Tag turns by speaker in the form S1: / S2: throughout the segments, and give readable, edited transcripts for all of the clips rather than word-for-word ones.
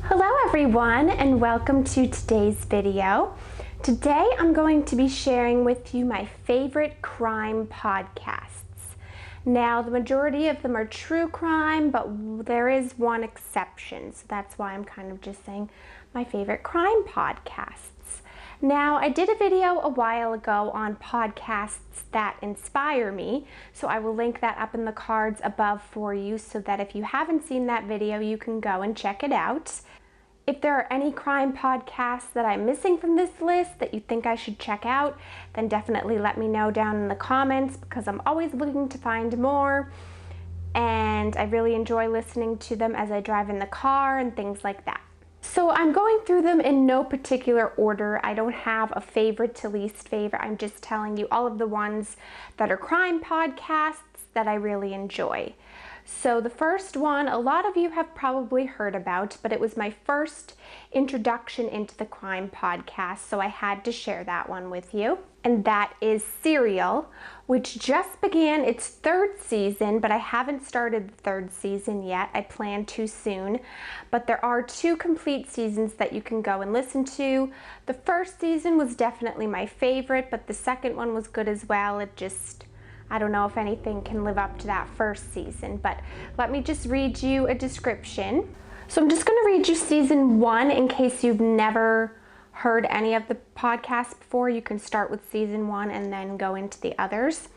S1: Hello everyone, and welcome to today's video. Today I'm going to be sharing with you my favorite crime podcasts. Now, the majority of them are true crime, but there is one exception, so that's why I'm kind of just saying my favorite crime podcasts. Now, I did a video a while ago on podcasts that inspire me, so I will link that up in the cards above for you so that if you haven't seen that video, you can go and check it out. If there are any crime podcasts that I'm missing from this list that you think I should check out, then definitely let me know down in the comments because I'm always looking to find more, and I really enjoy listening to them as I drive in the car and things like that. So I'm going through them in no particular order. I don't have a favorite to least favorite. I'm just telling you all of the ones that are crime podcasts that I really enjoy. So the first one, a lot of you have probably heard about, but it was my first introduction into the crime podcast, so I had to share that one with you. And that is Serial, which just began its third season, but I haven't started the third season yet. I plan to soon, but there are 2 complete seasons that you can go and listen to. The first season was definitely my favorite, but the second one was good as well. I don't know if anything can live up to that first season, but let me just read you a description. So I'm just going to read you season 1 in case you've never heard any of the podcasts before. You can start with season 1 and then go into the others.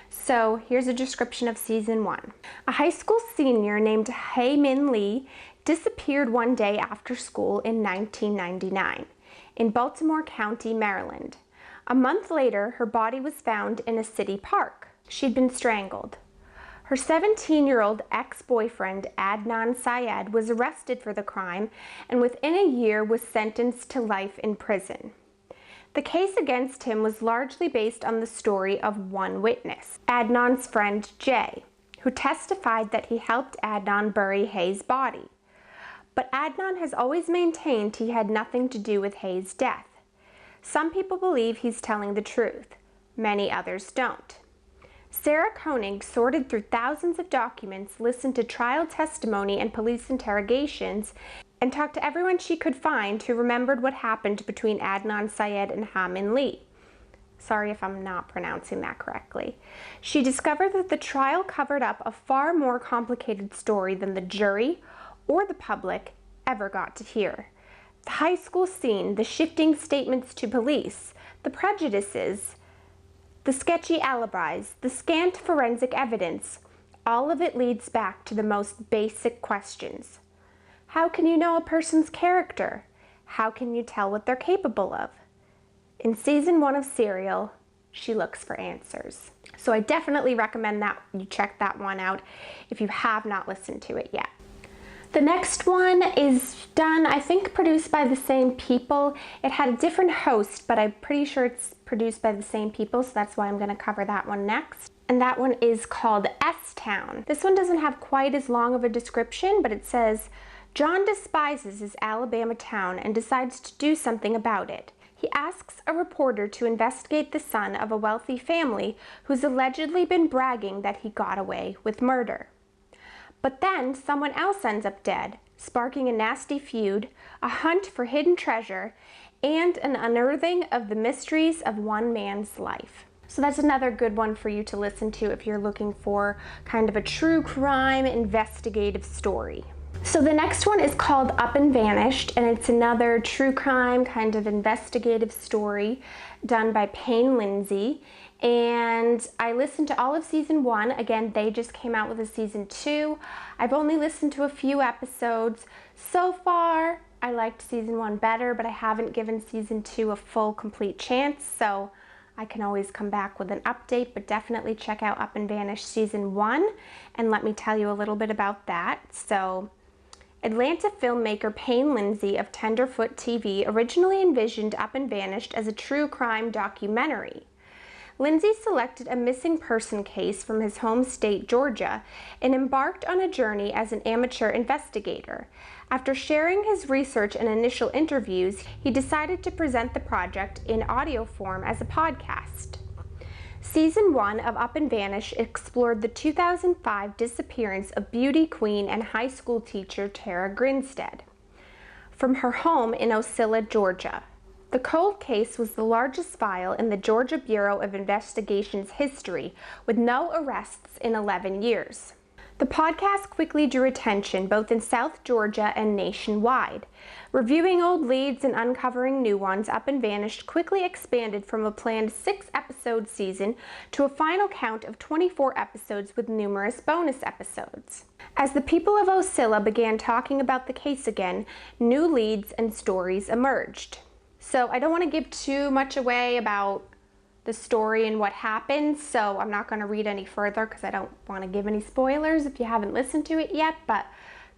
S1: So here's a description of season 1. A high school senior named Hae Min Lee disappeared one day after school in 1999 in Baltimore County, Maryland. A month later, her body was found in a city park. She'd been strangled. Her 17-year-old ex-boyfriend, Adnan Syed, was arrested for the crime and within a year was sentenced to life in prison. The case against him was largely based on the story of one witness, Adnan's friend Jay, who testified that he helped Adnan bury Hae's body. But Adnan has always maintained he had nothing to do with Hae's death. Some people believe he's telling the truth. Many others don't. Sarah Koenig sorted through thousands of documents, listened to trial testimony and police interrogations, and talked to everyone she could find who remembered what happened between Adnan Syed and Hae Min Lee. Sorry if I'm not pronouncing that correctly. She discovered that the trial covered up a far more complicated story than the jury or the public ever got to hear. The high school scene, the shifting statements to police, the prejudices, the sketchy alibis, the scant forensic evidence, all of it leads back to the most basic questions. How can you know a person's character? How can you tell what they're capable of? In season 1 of Serial, she looks for answers. So I definitely recommend that you check that one out if you have not listened to it yet. The next one is done, I think, produced by the same people. It had a different host, but I'm pretty sure it's produced by the same people, so that's why I'm going to cover that one next. And that one is called S-Town. This one doesn't have quite as long of a description, but it says, John despises his Alabama town and decides to do something about it. He asks a reporter to investigate the son of a wealthy family who's allegedly been bragging that he got away with murder. But then someone else ends up dead, sparking a nasty feud, a hunt for hidden treasure, and an unearthing of the mysteries of one man's life. So that's another good one for you to listen to if you're looking for kind of a true crime investigative story. So the next one is called Up and Vanished, and it's another true crime kind of investigative story done by Payne Lindsay. And I listened to all of season 1. Again, they just came out with a season 2. I've only listened to a few episodes. So far, I liked season 1 better, but I haven't given season 2 a full, complete chance, so I can always come back with an update, but definitely check out Up and Vanished season 1, and let me tell you a little bit about that. So, Atlanta filmmaker Payne Lindsay of Tenderfoot TV originally envisioned Up and Vanished as a true crime documentary. Lindsay selected a missing person case from his home state, Georgia, and embarked on a journey as an amateur investigator. After sharing his research and initial interviews, he decided to present the project in audio form as a podcast. Season 1 of Up and Vanish explored the 2005 disappearance of beauty queen and high school teacher Tara Grinstead. from her home in Ocilla, Georgia. The cold case was the largest file in the Georgia Bureau of Investigation's history, with no arrests in 11 years. The podcast quickly drew attention both in South Georgia and nationwide. Reviewing old leads and uncovering new ones, Up and Vanished quickly expanded from a planned 6-episode season to a final count of 24 episodes with numerous bonus episodes. As the people of Ocilla began talking about the case again, new leads and stories emerged. So I don't want to give too much away about the story and what happened, so I'm not going to read any further because I don't want to give any spoilers if you haven't listened to it yet, but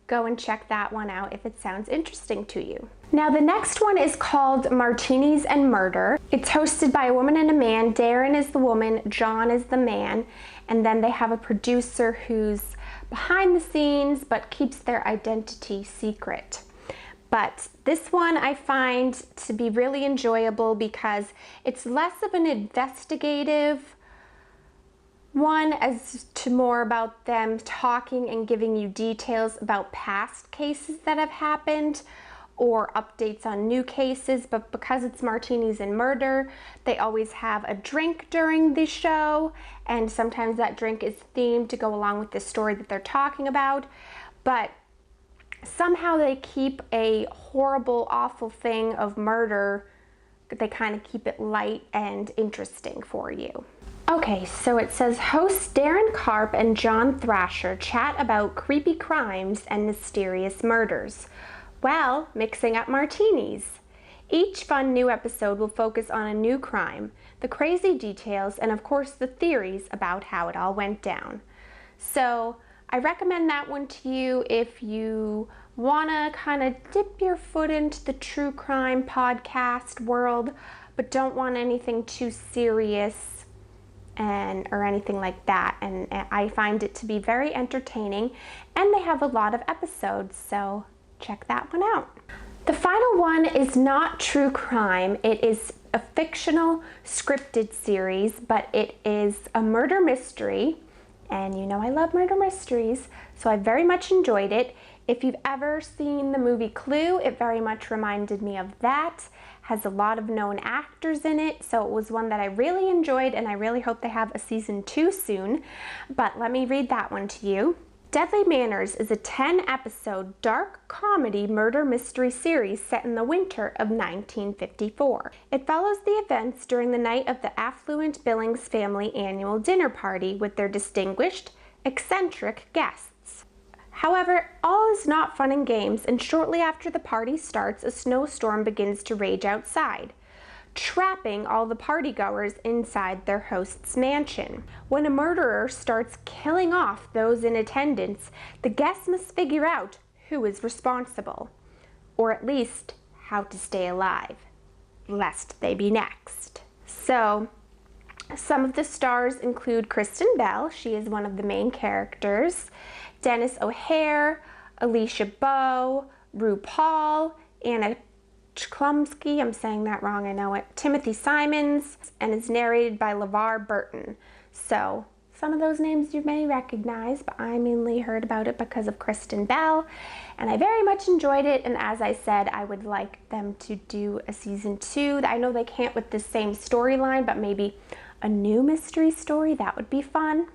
S1: go and check that one out if it sounds interesting to you. Now the next one is called Martinis and Murder. It's hosted by a woman and a man. Darren is the woman, John is the man, and then they have a producer who's behind the scenes but keeps their identity secret. But this one I find to be really enjoyable because it's less of an investigative one as to more about them talking and giving you details about past cases that have happened or updates on new cases. But because it's Martinis and Murder, they always have a drink during the show, and sometimes that drink is themed to go along with the story that they're talking about. But somehow they keep a horrible, awful thing of murder, they kind of keep it light and interesting for you. Okay, so it says hosts Darren Karp and John Thrasher chat about creepy crimes and mysterious murders, while mixing up martinis. Each fun new episode will focus on a new crime, the crazy details, and of course the theories about how it all went down. So I recommend that one to you if you want to kind of dip your foot into the true crime podcast world, but don't want anything too serious or anything like that. And I find it to be very entertaining, and they have a lot of episodes, so check that one out. The final one is not true crime. It is a fictional scripted series, but it is a murder mystery. And you know I love murder mysteries, so I very much enjoyed it. If you've ever seen the movie Clue, it very much reminded me of that. Has a lot of known actors in it, so it was one that I really enjoyed, and I really hope they have a season 2 soon. But let me read that one to you. Deadly Manners is a 10-episode dark comedy murder mystery series set in the winter of 1954. It follows the events during the night of the affluent Billings family annual dinner party with their distinguished, eccentric guests. However, all is not fun and games, and shortly after the party starts, a snowstorm begins to rage outside, trapping all the partygoers inside their host's mansion. When a murderer starts killing off those in attendance, the guests must figure out who is responsible, or at least how to stay alive, lest they be next. So, some of the stars include Kristen Bell, she is one of the main characters, Dennis O'Hare, Alicia Bowe, RuPaul, Anna Chlumsky, I'm saying that wrong, I know it, Timothy Simons, and is narrated by LeVar Burton. So some of those names you may recognize, but I mainly heard about it because of Kristen Bell, and I very much enjoyed it. And as I said, I would like them to do a season 2. I know they can't with the same storyline, but maybe a new mystery story, that would be fun.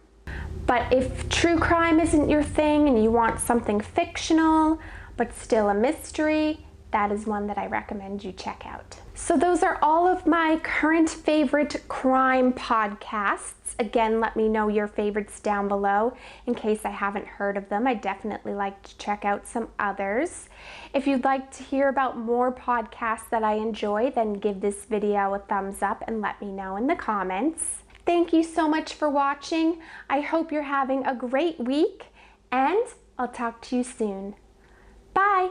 S1: But if true crime isn't your thing and you want something fictional but still a mystery, that is one that I recommend you check out. So those are all of my current favorite crime podcasts. Again, let me know your favorites down below in case I haven't heard of them. I definitely like to check out some others. If you'd like to hear about more podcasts that I enjoy, then give this video a thumbs up and let me know in the comments. Thank you so much for watching. I hope you're having a great week, and I'll talk to you soon. Bye!